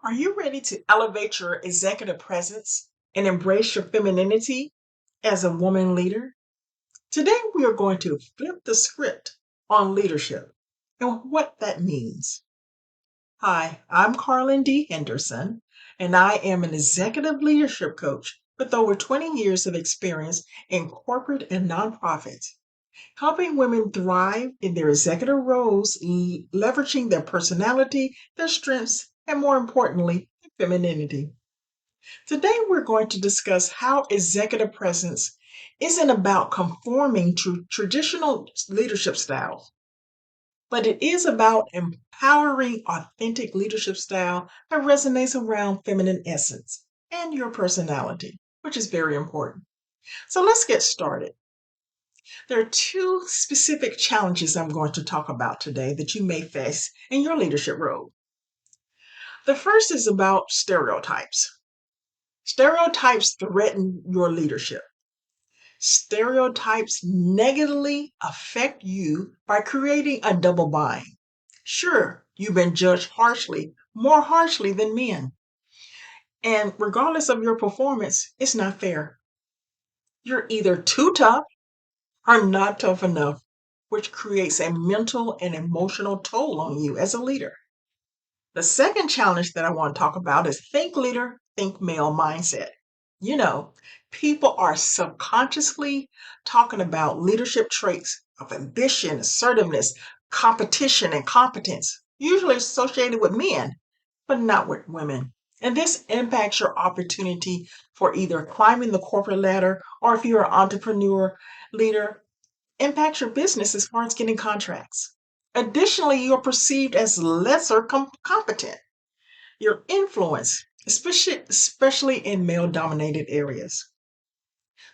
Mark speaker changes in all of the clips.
Speaker 1: Are you ready to elevate your executive presence and embrace your femininity as a woman leader? Today, we are going to flip the script on leadership and what that means. Hi, I'm Karlyn D. Henderson, and I am an executive leadership coach with over 20 years of experience in corporate and nonprofits, helping women thrive in their executive roles, leveraging their personality, their strengths, and more importantly, their femininity. Today, we're going to discuss how executive presence isn't about conforming to traditional leadership styles, but it is about empowering authentic leadership style that resonates around feminine essence and your personality, which is very important. So let's get started. There are two specific challenges I'm going to talk about today that you may face in your leadership role. The first is about stereotypes. Stereotypes threaten your leadership. Stereotypes negatively affect you by creating a double bind. Sure, you've been judged harshly, more harshly than men. And regardless of your performance, it's not fair. You're either too tough or not tough enough, which creates a mental and emotional toll on you as a leader. The second challenge that I want to talk about is think leader, think male mindset. You know, people are subconsciously talking about leadership traits of ambition, assertiveness, competition, and competence, usually associated with men, but not with women. And this impacts your opportunity for either climbing the corporate ladder or if you're an entrepreneur leader, impacts your business as far as getting contracts. Additionally, you're perceived as lesser competent. Your influence, especially in male dominated areas.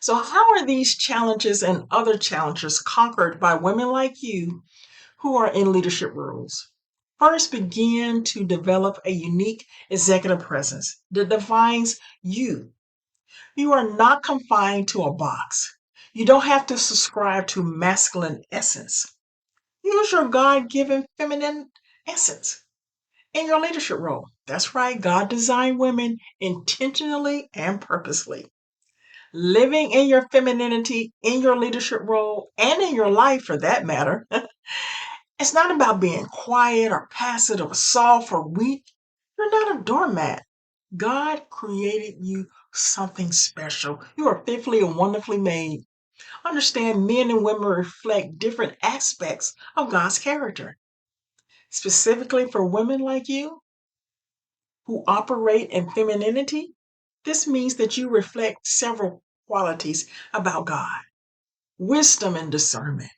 Speaker 1: So, how are these challenges and other challenges conquered by women like you who are in leadership roles? First, begin to develop a unique executive presence that defines you. You are not confined to a box. You don't have to subscribe to masculine essence. Use your God given feminine essence in your leadership role. That's right, God designed women intentionally and purposely. Living in your femininity in your leadership role and in your life for that matter. It's not about being quiet or passive or soft or weak. You're not a doormat. God created you something special. You are fearfully and wonderfully made. Understand men and women reflect different aspects of God's character. Specifically for women like you who operate in femininity, this means that you reflect several qualities about God: wisdom and discernment,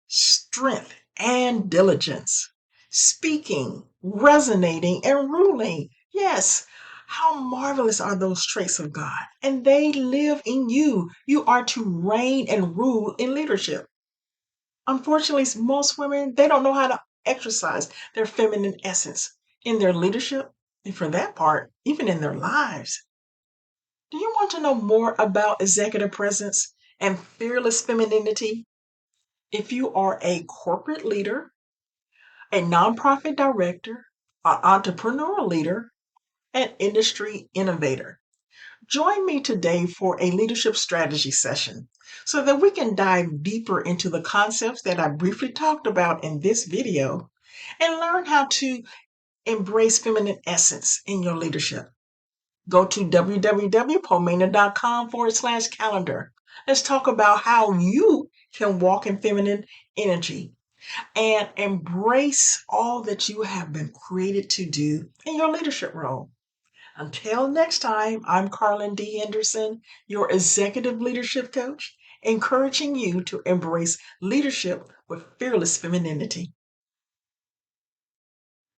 Speaker 1: strength and diligence, speaking, resonating, and ruling. Yes, how marvelous are those traits of God? And they live in you. You are to reign and rule in leadership. Unfortunately, most women, they don't know how to exercise their feminine essence in their leadership, and for that part, even in their lives. Do you want to know more about executive presence and fearless femininity? If you are a corporate leader, a nonprofit director, an entrepreneurial leader, an industry innovator, join me today for a leadership strategy session so that we can dive deeper into the concepts that I briefly talked about in this video and learn how to embrace feminine essence in your leadership. Go to www.poimena.com/calendar. Let's talk about how you can walk in feminine energy and embrace all that you have been created to do in your leadership role. Until next time, I'm Karlyn D. Henderson, your executive leadership coach, encouraging you to embrace leadership with fearless femininity.